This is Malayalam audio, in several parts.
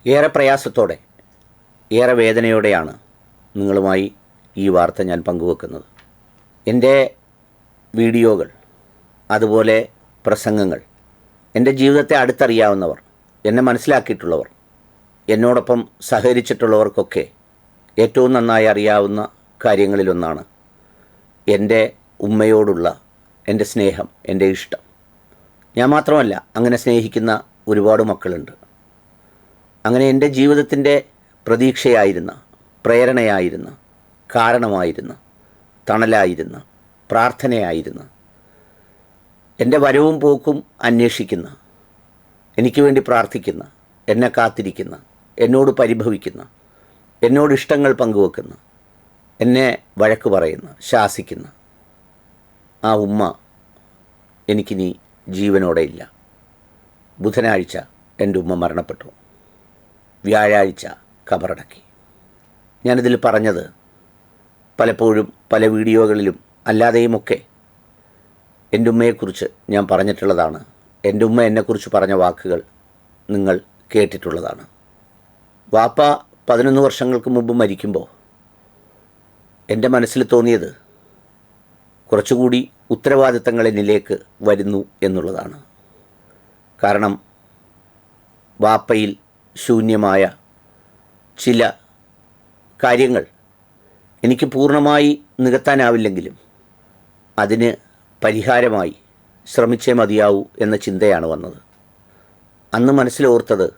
ഏറെ പ്രയാസത്തോടെ, ഏറെ വേദനയോടെയാണ് നിങ്ങളുമായി ഈ വാർത്ത ഞാൻ പങ്കുവെക്കുന്നത്. എൻ്റെ വീഡിയോകൾ, അതുപോലെ പ്രസംഗങ്ങൾ, എൻ്റെ ജീവിതത്തെ അടുത്തറിയാവുന്നവർ, എന്നെ മനസ്സിലാക്കിയിട്ടുള്ളവർ, എന്നോടൊപ്പം സഹകരിച്ചിട്ടുള്ളവർക്കൊക്കെ ഏറ്റവും നന്നായി അറിയാവുന്ന കാര്യങ്ങളിലൊന്നാണ് എൻ്റെ ഉമ്മയോടുള്ള എൻ്റെ സ്നേഹം, എൻ്റെ ഇഷ്ടം. ഞാൻ മാത്രമല്ല, അങ്ങനെ സ്നേഹിക്കുന്ന ഒരുപാട് മക്കളുണ്ട്. അങ്ങനെ എൻ്റെ ജീവിതത്തിൻ്റെ പ്രതീക്ഷയായിരുന്ന, പ്രേരണയായിരുന്ന, കാരണമായിരുന്ന, തണലായിരുന്ന, പ്രാർത്ഥനയായിരുന്ന, എൻ്റെ വരവും പോക്കും അന്വേഷിക്കുന്ന, എനിക്ക് വേണ്ടി പ്രാർത്ഥിക്കുന്ന, എന്നെ കാത്തിരിക്കുന്ന, എന്നോട് പരിഭവിക്കുന്ന, എന്നോട് ഇഷ്ടങ്ങൾ പങ്കുവെക്കുന്ന, എന്നെ വഴക്ക് പറയുന്ന, ശാസിക്കുന്ന ആ ഉമ്മ എനിക്കിനി ജീവനോടെ ഇല്ല. ബുധനാഴ്ച എൻ്റെ ഉമ്മ മരണപ്പെട്ടു. വ്യാഴാഴ്ച കബറടക്കി. ഞാനിതിൽ പറഞ്ഞത് പലപ്പോഴും പല വീഡിയോകളിലും അല്ലാതെയുമൊക്കെ എൻ്റെ ഉമ്മയെക്കുറിച്ച് ഞാൻ പറഞ്ഞിട്ടുള്ളതാണ്. എൻ്റെ ഉമ്മ എന്നെക്കുറിച്ച് പറഞ്ഞ വാക്കുകൾ നിങ്ങൾ കേട്ടിട്ടുള്ളതാണ്. വാപ്പ 11 വർഷങ്ങൾക്ക് മുമ്പ് മരിക്കുമ്പോൾ എൻ്റെ മനസ്സിൽ തോന്നിയത് കുറച്ചുകൂടി ഉത്തരവാദിത്തങ്ങൾ എന്നിലേക്ക് വരുന്നു എന്നുള്ളതാണ്. കാരണം വാപ്പയിൽ ശൂന്യമായ ചില കാര്യങ്ങൾ എനിക്ക് പൂർണ്ണമായി നികത്താനാവില്ലെങ്കിലും അതിന് പരിഹാരമായി ശ്രമിച്ചേ മതിയാവൂ എന്ന ചിന്തയാണ് വന്നത്. അന്ന് മനസ്സിലോർത്തത്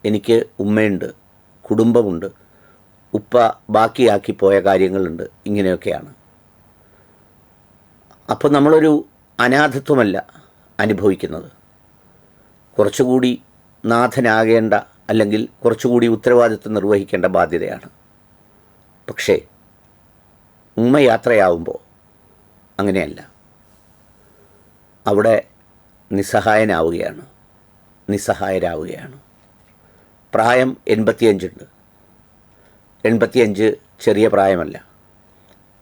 എനിക്ക് ഉമ്മയുണ്ട്, കുടുംബമുണ്ട്, ഉപ്പ ബാക്കിയാക്കി പോയ കാര്യങ്ങളുണ്ട്, ഇങ്ങനെയൊക്കെയാണ്. അപ്പോൾ നമ്മളൊരു അനാഥത്വമല്ല അനുഭവിക്കുന്നത്, കുറച്ചുകൂടി നാഥനാകേണ്ട, അല്ലെങ്കിൽ കുറച്ചുകൂടി ഉത്തരവാദിത്വം നിർവഹിക്കേണ്ട ബാധ്യതയാണ്. പക്ഷേ ഉമ്മ യാത്രയാവുമ്പോൾ അങ്ങനെയല്ല. അവിടെ നിസ്സഹായരാവുകയാണ്. പ്രായം 85 ഉണ്ട്. 85 ചെറിയ പ്രായമല്ല.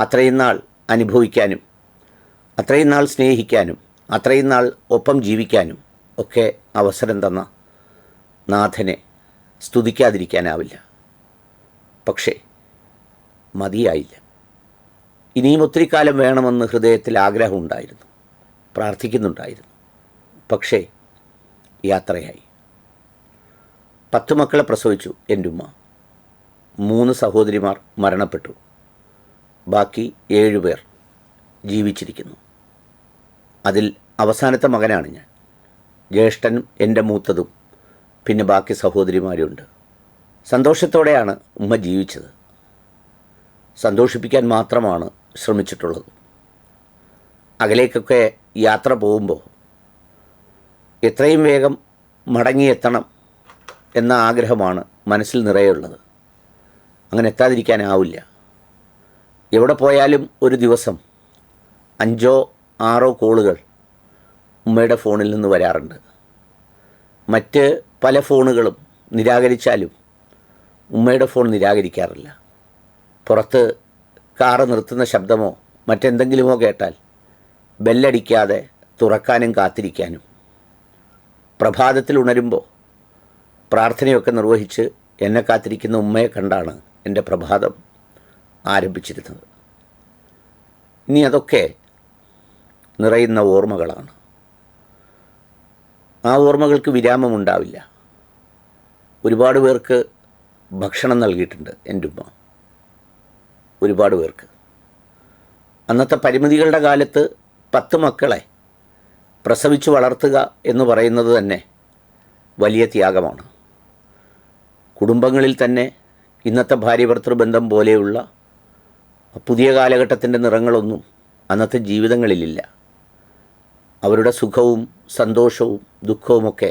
അത്രയും നാൾ അനുഭവിക്കാനും, അത്രയും നാൾ സ്നേഹിക്കാനും, അത്രയും നാൾ ഒപ്പം ജീവിക്കാനും ഒക്കെ അവസരം തന്ന നാഥനെ സ്തുതിക്കാതിരിക്കാനാവില്ല. പക്ഷേ മതിയായില്ല. ഇനിയും ഒത്തിരി കാലം വേണമെന്ന് ഹൃദയത്തിൽ ആഗ്രഹമുണ്ടായിരുന്നു, പ്രാർത്ഥിക്കുന്നുണ്ടായിരുന്നു. പക്ഷേ യാത്രയായി. 10 മക്കളെ പ്രസവിച്ചു എൻ്റെ ഉമ്മ. 3 സഹോദരിമാർ മരണപ്പെട്ടു. ബാക്കി 7 പേർ ജീവിച്ചിരിക്കുന്നു. അതിൽ അവസാനത്തെ മകനാണ് ഞാൻ. ജ്യേഷ്ഠനും എൻ്റെ മൂത്തതും, പിന്നെ ബാക്കി സഹോദരിമാരുണ്ട്. സന്തോഷത്തോടെയാണ് ഉമ്മ ജീവിച്ചത്. സന്തോഷിപ്പിക്കാൻ മാത്രമാണ് ശ്രമിച്ചിട്ടുള്ളത്. അകലേക്കൊക്കെ യാത്ര പോകുമ്പോൾ എത്രയും വേഗം മടങ്ങിയെത്തണം എന്ന ആഗ്രഹമാണ് മനസ്സിൽ നിറയുള്ളത്. അങ്ങനെ എത്താതിരിക്കാനാവില്ല. എവിടെ പോയാലും ഒരു ദിവസം 5-6 കോളുകൾ ഉമ്മയുടെ ഫോണിൽ നിന്ന് വരാറുണ്ട്. മറ്റ് പല ഫോണുകളും നിരാകരിച്ചാലും ഉമ്മയുടെ ഫോൺ നിരാകരിക്കാറില്ല. പുറത്ത് കാറ് നിർത്തുന്ന ശബ്ദമോ മറ്റെന്തെങ്കിലുമോ കേട്ടാൽ ബെല്ലടിക്കാതെ തുറക്കാനും കാത്തിരിക്കാനും, പ്രഭാതത്തിൽ ഉണരുമ്പോൾ പ്രാർത്ഥനയൊക്കെ നിർവഹിച്ച് എന്നെ കാത്തിരിക്കുന്ന ഉമ്മയെ കണ്ടാണ് എൻ്റെ പ്രഭാതം ആരംഭിച്ചിരുന്നത്. ഇനി അതൊക്കെ നിറയുന്ന ഓർമ്മകളാണ്. ആ ഓർമ്മകൾക്ക് വിരാമമുണ്ടാവില്ല. ഒരുപാട് പേർക്ക് ഭക്ഷണം നൽകിയിട്ടുണ്ട് എൻ്റെ ഉമ്മ, ഒരുപാട് പേർക്ക്. അന്നത്തെ പരിമിതികളുടെ കാലത്ത് 10 മക്കളെ പ്രസവിച്ച് വളർത്തുക എന്ന് പറയുന്നത് തന്നെ വലിയ ത്യാഗമാണ്. കുടുംബങ്ങളിൽ തന്നെ ഇന്നത്തെ ഭാര്യ-ഭർത്തൃ ബന്ധം പോലെയുള്ള പുതിയ കാലഘട്ടത്തിൻ്റെ നിറങ്ങളൊന്നും അന്നത്തെ ജീവിതങ്ങളിലില്ല. അവരുടെ സുഖവും സന്തോഷവും ദുഃഖവുമൊക്കെ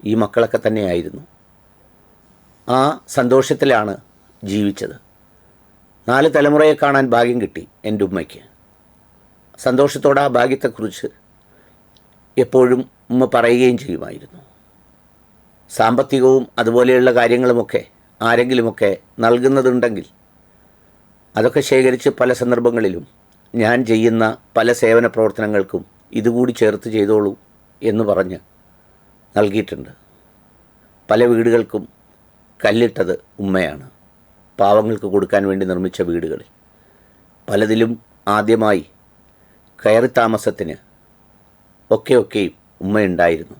ഈ മക്കളൊക്കെ തന്നെയായിരുന്നു. ആ സന്തോഷത്തിലാണ് ജീവിച്ചത്. 4 തലമുറയെ കാണാൻ ഭാഗ്യം കിട്ടി എൻ്റെ ഉമ്മയ്ക്ക്. സന്തോഷത്തോടെ ആ ഭാഗ്യത്തെക്കുറിച്ച് എപ്പോഴും ഉമ്മ പറയുകയും ചെയ്യുമായിരുന്നു. സാമ്പത്തികവും അതുപോലെയുള്ള കാര്യങ്ങളുമൊക്കെ ആരെങ്കിലുമൊക്കെ നൽകുന്നതുണ്ടെങ്കിൽ അതൊക്കെ ശേഖരിച്ച് പല സന്ദർഭങ്ങളിലും ഞാൻ ചെയ്യുന്ന പല സേവന പ്രവർത്തനങ്ങൾക്കും ഇതുകൂടി ചേർത്ത് ചെയ്തോളൂ എന്ന് പറഞ്ഞ് നൽകിയിട്ടുണ്ട്. പല വീടുകൾക്കും കല്ലിട്ടത് ഉമ്മയാണ്. പാവങ്ങൾക്ക് കൊടുക്കാൻ വേണ്ടി നിർമ്മിച്ച വീടുകളിൽ പലതിലും ആദ്യമായി കയറി താമസത്തിന് ഒക്കെയും ഉമ്മയുണ്ടായിരുന്നു.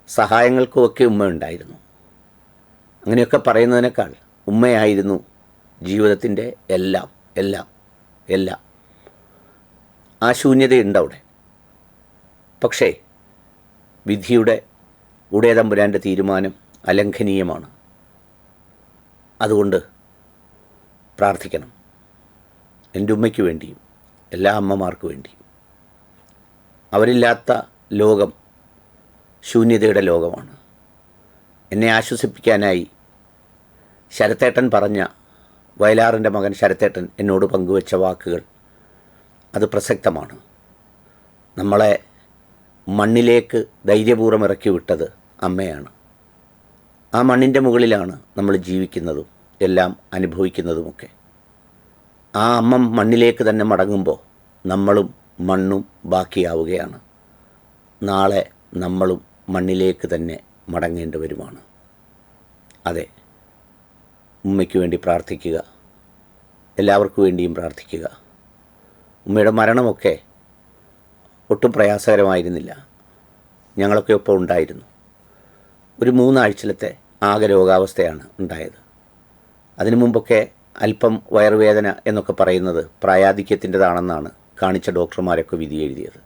സഹായങ്ങൾക്കുമൊക്കെ ഉമ്മയുണ്ടായിരുന്നു. അങ്ങനെയൊക്കെ പറയുന്നതിനേക്കാൾ ഉമ്മയായിരുന്നു ജീവിതത്തിൻ്റെ എല്ലാം എല്ലാം എല്ലാം. ആ ശൂന്യതയുണ്ട് അവിടെ. പക്ഷേ വിധിയുടെ ഉടയതമ്പുരാൻ്റെ തീരുമാനം അലംഘനീയമാണ്. അതുകൊണ്ട് പ്രാർത്ഥിക്കണം, എൻ്റെ ഉമ്മയ്ക്ക് വേണ്ടിയും എല്ലാ അമ്മമാർക്ക് വേണ്ടിയും. അവരില്ലാത്ത ലോകം ശൂന്യതയുടെ ലോകമാണ്. എന്നെ ആശ്വസിപ്പിക്കാനായി ശരത്തേട്ടൻ പറഞ്ഞ, വയലാറിൻ്റെ മകൻ ശരത്തേട്ടൻ എന്നോട് പങ്കുവച്ച വാക്കുകൾ അത് പ്രസക്തമാണ്. നമ്മളെ മണ്ണിലേക്ക് ധൈര്യപൂർവ്വം ഇറക്കി വിട്ടത് അമ്മയാണ്. ആ മണ്ണിൻ്റെ മുകളിലാണ് നമ്മൾ ജീവിക്കുന്നതും എല്ലാം അനുഭവിക്കുന്നതുമൊക്കെ. ആ അമ്മ മണ്ണിലേക്ക് തന്നെ മടങ്ങുമ്പോൾ നമ്മളും മണ്ണും ബാക്കിയാവുകയാണ്. നാളെ നമ്മളും മണ്ണിലേക്ക് തന്നെ മടങ്ങേണ്ടി വരുമാണ്. അതെ, ഉമ്മയ്ക്ക് വേണ്ടി പ്രാർത്ഥിക്കുക, എല്ലാവർക്കു വേണ്ടിയും പ്രാർത്ഥിക്കുക. ഉമ്മയുടെ മരണമൊക്കെ ഒട്ടും പ്രയാസകരമായിരുന്നില്ല. ഞങ്ങളൊക്കെ ഒപ്പം ഉണ്ടായിരുന്നു. ഒരു 3 ആഴ്ചയിലത്തെ ആകെ രോഗാവസ്ഥയാണ് ഉണ്ടായത്. അതിനു മുമ്പൊക്കെ അല്പം വയറുവേദന എന്നൊക്കെ പറയുന്നത് പ്രായാധിക്യത്തിൻ്റെതാണെന്നാണ് കാണിച്ച ഡോക്ടർമാരൊക്കെ വിധി എഴുതിയത്.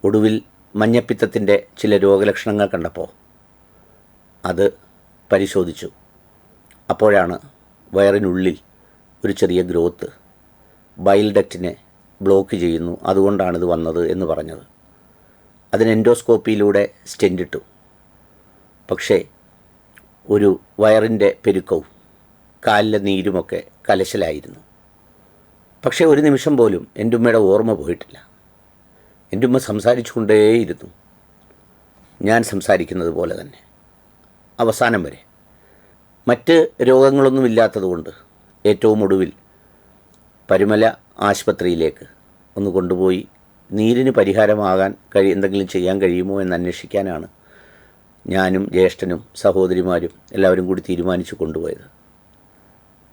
ഒടുവിൽ മഞ്ഞപ്പിത്തത്തിൻ്റെ ചില രോഗലക്ഷണങ്ങൾ കണ്ടപ്പോൾ അത് പരിശോധിച്ചു. അപ്പോഴാണ് വയറിനുള്ളിൽ ഒരു ചെറിയ ഗ്രോത്ത് ബൈൽ ഡക്റ്റിനെ ബ്ലോക്ക് ചെയ്യുന്നു, അതുകൊണ്ടാണിത് വന്നത് എന്ന് പറഞ്ഞത്. അതിന് എൻഡോസ്കോപ്പിയിലൂടെ സ്റ്റെൻ്റ് ഇട്ടു. പക്ഷേ ഒരു വയറിൻ്റെ പെരുക്കവും കാലിലെ നീരുമൊക്കെ കലശലായിരുന്നു. പക്ഷേ ഒരു നിമിഷം പോലും എൻ്റെ ഉമ്മയുടെ ഓർമ്മ പോയിട്ടില്ല. എൻ്റെ ഉമ്മ സംസാരിച്ചു കൊണ്ടേയിരുന്നു, ഞാൻ സംസാരിക്കുന്നത് പോലെ തന്നെ അവസാനം വരെ. മറ്റ് രോഗങ്ങളൊന്നുമില്ലാത്തതുകൊണ്ട് ഏറ്റവും ഒടുവിൽ പരുമല ആശുപത്രിയിലേക്ക് ഒന്ന് കൊണ്ടുപോയി നീരിന് പരിഹാരമാകാൻ എന്തെങ്കിലും ചെയ്യാൻ കഴിയുമോ എന്ന് അന്വേഷിക്കാനാണ് ഞാനും ജ്യേഷ്ഠനും സഹോദരിമാരും എല്ലാവരും കൂടി തീരുമാനിച്ചു കൊണ്ടുപോയത്.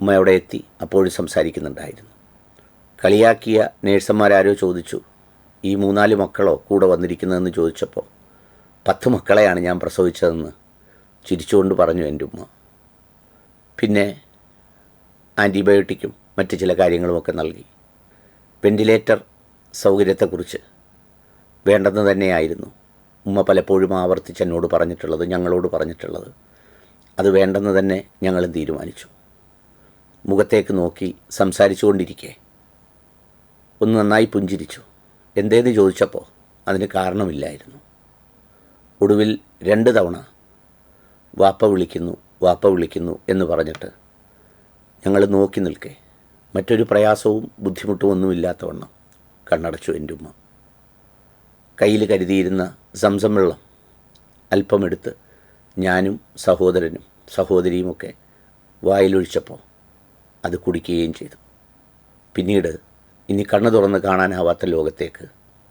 ഉമ്മ അവിടെ എത്തി. അപ്പോഴും സംസാരിക്കുന്നുണ്ടായിരുന്നു. കളിയാക്കിയ നേഴ്സന്മാരാരോ ചോദിച്ചു, ഈ 3-4 മക്കളോ കൂടെ വന്നിരിക്കുന്നതെന്ന് ചോദിച്ചപ്പോൾ 10 മക്കളെയാണ് ഞാൻ പ്രസവിച്ചതെന്ന് ചിരിച്ചുകൊണ്ട് പറഞ്ഞു എൻ്റെ ഉമ്മ. പിന്നെ ആൻറ്റിബയോട്ടിക്കും മറ്റ് ചില കാര്യങ്ങളുമൊക്കെ നൽകി. വെൻറ്റിലേറ്റർ സൗകര്യത്തെക്കുറിച്ച് വേണ്ടെന്ന് തന്നെയായിരുന്നു ഉമ്മ പലപ്പോഴും ആവർത്തിച്ച് എന്നോട് പറഞ്ഞിട്ടുള്ളത്, ഞങ്ങളോട് പറഞ്ഞിട്ടുള്ളത്. അത് വേണ്ടെന്ന് തന്നെ ഞങ്ങളും തീരുമാനിച്ചു. മുഖത്തേക്ക് നോക്കി സംസാരിച്ചു കൊണ്ടിരിക്കെ ഒന്ന് നന്നായി പുഞ്ചിരിച്ചു. എന്തേന്ന് ചോദിച്ചപ്പോൾ അതിന് കാരണമില്ലായിരുന്നു. ഒടുവിൽ 2 തവണ വാപ്പ വിളിക്കുന്നു എന്ന് പറഞ്ഞിട്ട് ഞങ്ങൾ നോക്കി നിൽക്കെ മറ്റൊരു പ്രയാസവും ബുദ്ധിമുട്ടും ഒന്നുമില്ലാത്തവണ്ണം കണ്ണടച്ചു എൻ്റെ ഉമ്മ. കയ്യിൽ കരുതിയിരുന്ന സംസം വെള്ളം അല്പമെടുത്ത് ഞാനും സഹോദരനും സഹോദരിയുമൊക്കെ വായിലൊഴിച്ചപ്പോൾ അത് കുടിക്കുകയും ചെയ്തു. പിന്നീട് ഇനി കണ്ണു തുറന്ന് കാണാനാവാത്ത ലോകത്തേക്ക്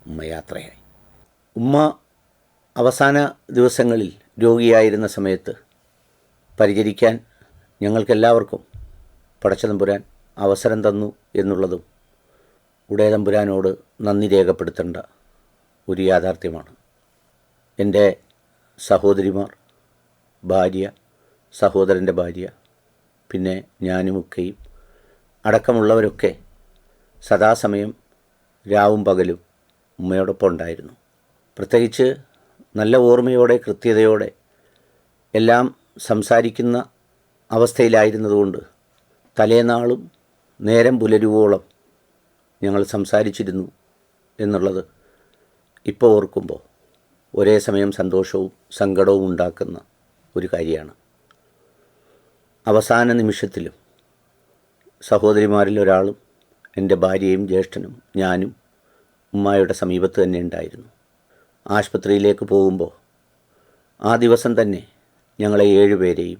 ഉമ്മ യാത്രയായി. ഉമ്മ അവസാന ദിവസങ്ങളിൽ രോഗിയായിരുന്ന സമയത്ത് പരിചരിക്കാൻ ഞങ്ങൾക്കെല്ലാവർക്കും പടച്ചതമ്പുരാൻ അവസരം തന്നു എന്നുള്ളതും ഉടയതമ്പുരാനോട് നന്ദി രേഖപ്പെടുത്തേണ്ട ഒരു യാഥാർത്ഥ്യമാണ്. എൻ്റെ സഹോദരിമാർ, ഭാര്യ, സഹോദരൻ്റെ ഭാര്യ, പിന്നെ ഞാനുമൊക്കെയും അടക്കമുള്ളവരൊക്കെ സദാസമയം രാവും പകലും ഉമ്മയോടൊപ്പം ഉണ്ടായിരുന്നു. പ്രത്യേകിച്ച് നല്ല ഓർമ്മയോടെ കൃത്യതയോടെ എല്ലാം സംസാരിക്കുന്ന അവസ്ഥയിലായിരുന്നതുകൊണ്ട് തലേനാളും നേരം പുലരുവോളം ഞങ്ങൾ സംസാരിച്ചിരുന്നു എന്നുള്ളത് ഇപ്പോൾ ഓർക്കുമ്പോൾ ഒരേ സമയം സന്തോഷവും സങ്കടവും ഉണ്ടാക്കുന്ന ഒരു കാര്യമാണ്. അവസാന നിമിഷത്തിലും സഹോദരിമാരിൽ ഒരാളും എൻ്റെ ഭാര്യയും ജ്യേഷ്ഠനും ഞാനും ഉമ്മായുടെ സമീപത്ത് തന്നെ ഉണ്ടായിരുന്നു. ആശുപത്രിയിലേക്ക് പോകുമ്പോൾ ആ ദിവസം തന്നെ ഞങ്ങളെ 7 പേരെയും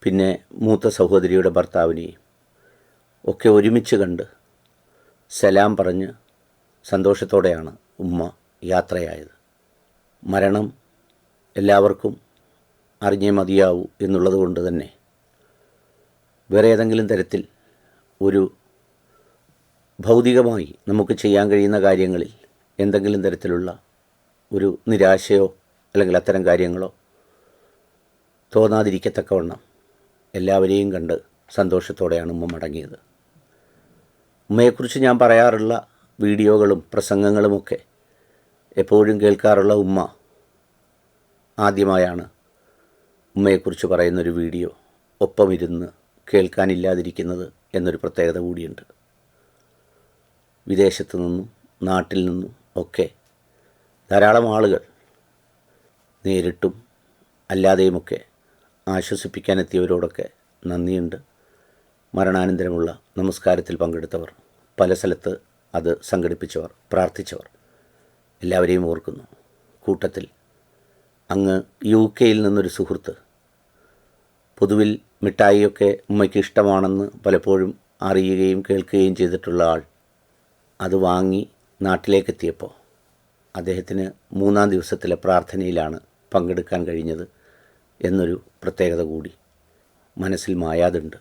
പിന്നെ മൂത്ത സഹോദരിയുടെ ഭർത്താവിനെയും ഒക്കെ ഒരുമിച്ച് കണ്ട് സലാം പറഞ്ഞ് സന്തോഷത്തോടെയാണ് ഉമ്മ യാത്രയായത്. മരണം എല്ലാവർക്കും അറിഞ്ഞേ മതിയാവൂ എന്നുള്ളത് കൊണ്ട് തന്നെ വേറെ ഏതെങ്കിലും തരത്തിൽ ഒരു ഭൗതികമായി നമുക്ക് ചെയ്യാൻ കഴിയുന്ന കാര്യങ്ങളിൽ എന്തെങ്കിലും തരത്തിലുള്ള ഒരു നിരാശയോ അല്ലെങ്കിൽ അത്തരം കാര്യങ്ങളോ തോന്നാതിരിക്കത്തക്കവണ്ണം എല്ലാവരെയും കണ്ട് സന്തോഷത്തോടെയാണ് ഉമ്മ മടങ്ങിയത്. ഉമ്മയെക്കുറിച്ച് ഞാൻ പറയാറുള്ള വീഡിയോകളും പ്രസംഗങ്ങളുമൊക്കെ എപ്പോഴും കേൾക്കാറുള്ള ഉമ്മ ആദ്യമായാണ് ഉമ്മയെക്കുറിച്ച് പറയുന്നൊരു വീഡിയോ ഒപ്പമിരുന്ന് കേൾക്കാനില്ലാതിരിക്കുന്നത് എന്നൊരു പ്രത്യേകത കൂടിയുണ്ട്. വിദേശത്തു നിന്നും നാട്ടിൽ നിന്നും ഒക്കെ ധാരാളം ആളുകൾ നേരിട്ടും അല്ലാതെയുമൊക്കെ ആശ്വസിപ്പിക്കാനെത്തിയവരോടൊക്കെ നന്ദിയുണ്ട്. മരണാനന്തരമുള്ള നമസ്കാരത്തിൽ പങ്കെടുത്തവർ, പല സ്ഥലത്ത് അത് സംഘടിപ്പിച്ചവർ, പ്രാർത്ഥിച്ചവർ എല്ലാവരെയും ഓർക്കുന്നു. കൂട്ടത്തിൽ അങ്ങ് UK നിന്നൊരു സുഹൃത്ത്, പൊതുവിൽ മിഠായിയൊക്കെ ഉമ്മയ്ക്ക് ഇഷ്ടമാണെന്ന് പലപ്പോഴും അറിയുകയും കേൾക്കുകയും ചെയ്തിട്ടുള്ള ആൾ അത് വാങ്ങി നാട്ടിലേക്കെത്തിയപ്പോൾ അദ്ദേഹത്തിന് 3-ാം ദിവസത്തിലെ പ്രാർത്ഥനയിലാണ് പങ്കെടുക്കാൻ കഴിഞ്ഞത് എന്നൊരു പ്രത്യേകത കൂടി മനസ്സിൽ മായാതുണ്ട്.